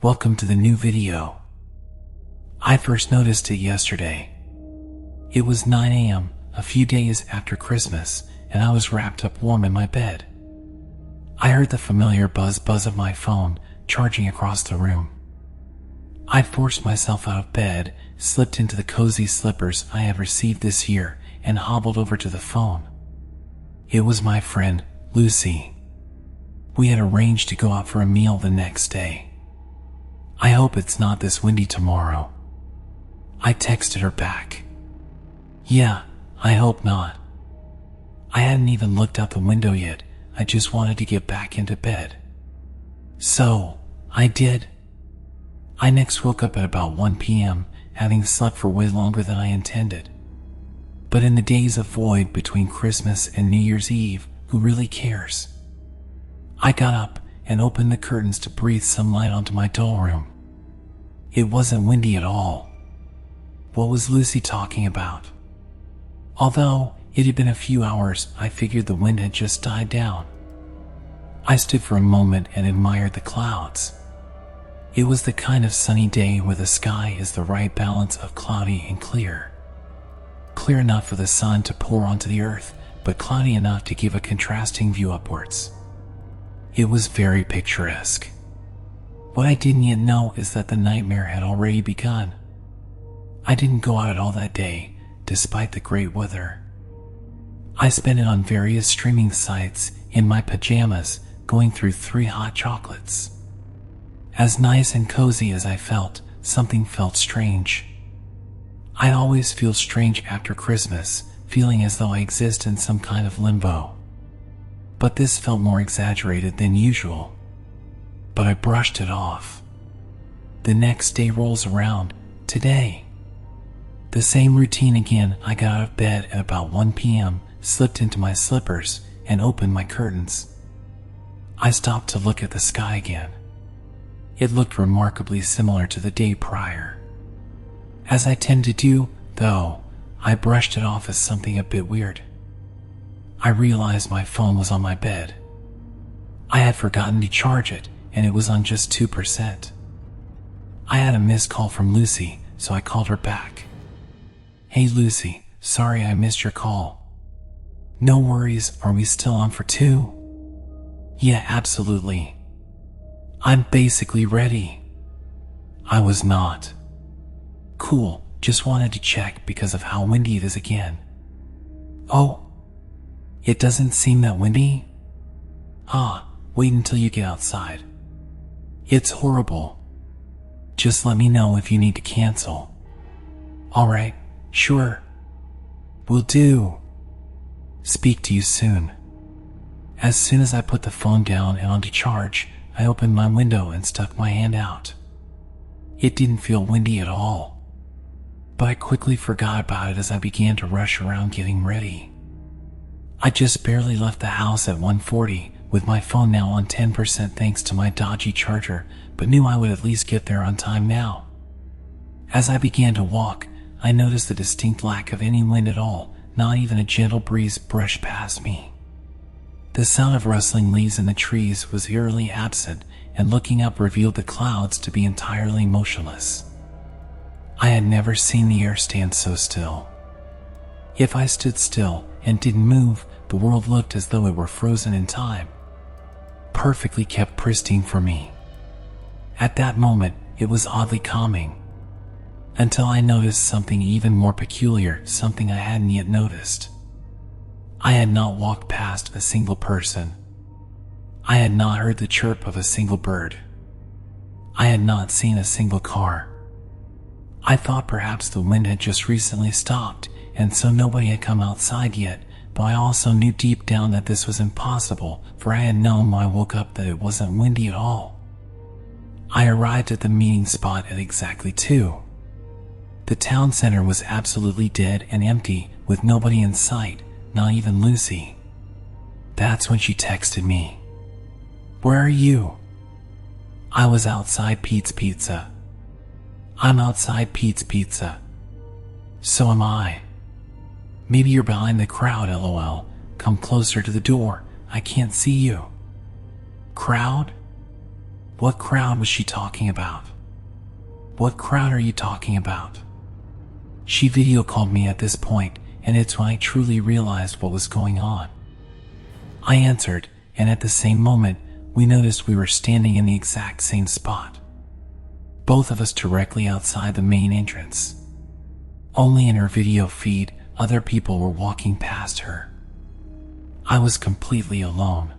Welcome to the new video. I first noticed it yesterday. It was 9 a.m., a few days after Christmas, and I was wrapped up warm in my bed. I heard the familiar buzz of my phone charging across the room. I forced myself out of bed, slipped into the cozy slippers I have received this year, and hobbled over to the phone. It was my friend, Lucy. We had arranged to go out for a meal the next day. I hope it's not this windy tomorrow. I texted her back. Yeah, I hope not. I hadn't even looked out the window yet. I just wanted to get back into bed. So, I did. I next woke up at about 1 p.m., having slept for way longer than I intended. But in the days of void between Christmas and New Year's Eve, who really cares? I got up and opened the curtains to breathe some light onto my doll room. It wasn't windy at all. What was Lucy talking about? Although it had been a few hours, I figured the wind had just died down. I stood for a moment and admired the clouds. It was the kind of sunny day where the sky is the right balance of cloudy and clear. Clear enough for the sun to pour onto the earth, but cloudy enough to give a contrasting view upwards. It was very picturesque. What I didn't yet know is that the nightmare had already begun. I didn't go out at all that day, despite the great weather. I spent it on various streaming sites, in my pajamas, going through 3 hot chocolates. As nice and cozy as I felt, something felt strange. I always feel strange after Christmas, feeling as though I exist in some kind of limbo. But this felt more exaggerated than usual. But I brushed it off. The next day rolls around, today. The same routine again. I got out of bed at about 1 p.m., slipped into my slippers, and opened my curtains. I stopped to look at the sky again. It looked remarkably similar to the day prior. As I tend to do, though, I brushed it off as something a bit weird. I realized my phone was on my bed. I had forgotten to charge it, and it was on just 2%. I had a missed call from Lucy, so I called her back. Hey Lucy, sorry I missed your call. No worries, are we still on for 2? Yeah, absolutely. I'm basically ready. I was not. Cool, just wanted to check because of how windy it is again. Oh, it doesn't seem that windy? Wait until you get outside. It's horrible. Just let me know if you need to cancel. Alright, sure. Will do. Speak to you soon. As soon as I put the phone down and onto charge, I opened my window and stuck my hand out. It didn't feel windy at all. But I quickly forgot about it as I began to rush around getting ready. I just barely left the house at 1:40, with my phone now on 10% thanks to my dodgy charger, but knew I would at least get there on time now. As I began to walk, I noticed the distinct lack of any wind at all, not even a gentle breeze brushed past me. The sound of rustling leaves in the trees was eerily absent, and looking up revealed the clouds to be entirely motionless. I had never seen the air stand so still. If I stood still and didn't move, the world looked as though it were frozen in time. Perfectly kept pristine for me. At that moment, it was oddly calming. Until I noticed something even more peculiar, something I hadn't yet noticed. I had not walked past a single person. I had not heard the chirp of a single bird. I had not seen a single car. I thought perhaps the wind had just recently stopped, and so nobody had come outside yet, but I also knew deep down that this was impossible, for I had known when I woke up that it wasn't windy at all. I arrived at the meeting spot at exactly 2. The town center was absolutely dead and empty, with nobody in sight, not even Lucy. That's when she texted me. Where are you? I was outside Pete's Pizza. I'm outside Pete's Pizza. So am I. Maybe you're behind the crowd, lol. Come closer to the door. I can't see you. Crowd? What crowd was she talking about? What crowd are you talking about? She video called me at this point, and it's when I truly realized what was going on. I answered, and at the same moment, we noticed we were standing in the exact same spot. Both of us directly outside the main entrance. Only in her video feed, other people were walking past her. I was completely alone.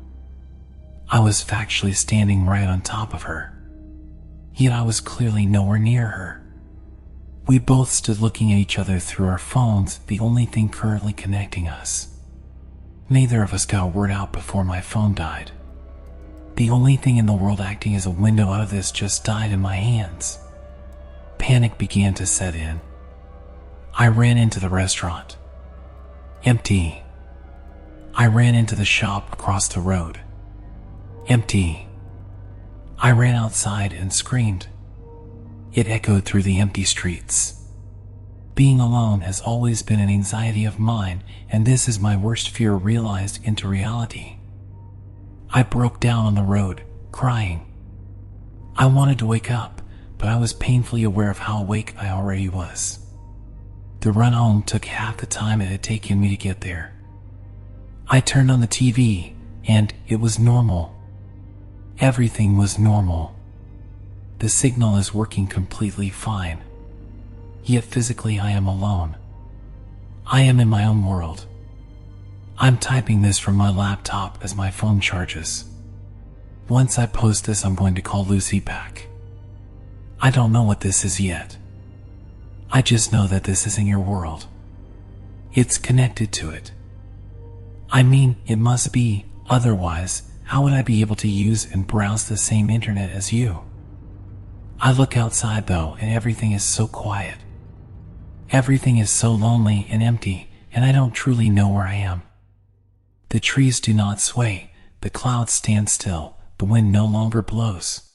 I was factually standing right on top of her. Yet I was clearly nowhere near her. We both stood looking at each other through our phones, the only thing currently connecting us. Neither of us got a word out before my phone died. The only thing in the world acting as a window out of this just died in my hands. Panic began to set in. I ran into the restaurant. Empty. I ran into the shop across the road. Empty. I ran outside and screamed. It echoed through the empty streets. Being alone has always been an anxiety of mine, and this is my worst fear realized into reality. I broke down on the road, crying. I wanted to wake up, but I was painfully aware of how awake I already was. The run home took half the time it had taken me to get there. I turned on the TV, and it was normal. Everything was normal. The signal is working completely fine. Yet physically I am alone. I am in my own world. I'm typing this from my laptop as my phone charges. Once I post this, I'm going to call Lucy back. I don't know what this is yet. I just know that this isn't your world. It's connected to it. I mean, it must be, otherwise, how would I be able to use and browse the same internet as you? I look outside though, and everything is so quiet. Everything is so lonely and empty, and I don't truly know where I am. The trees do not sway, the clouds stand still, the wind no longer blows.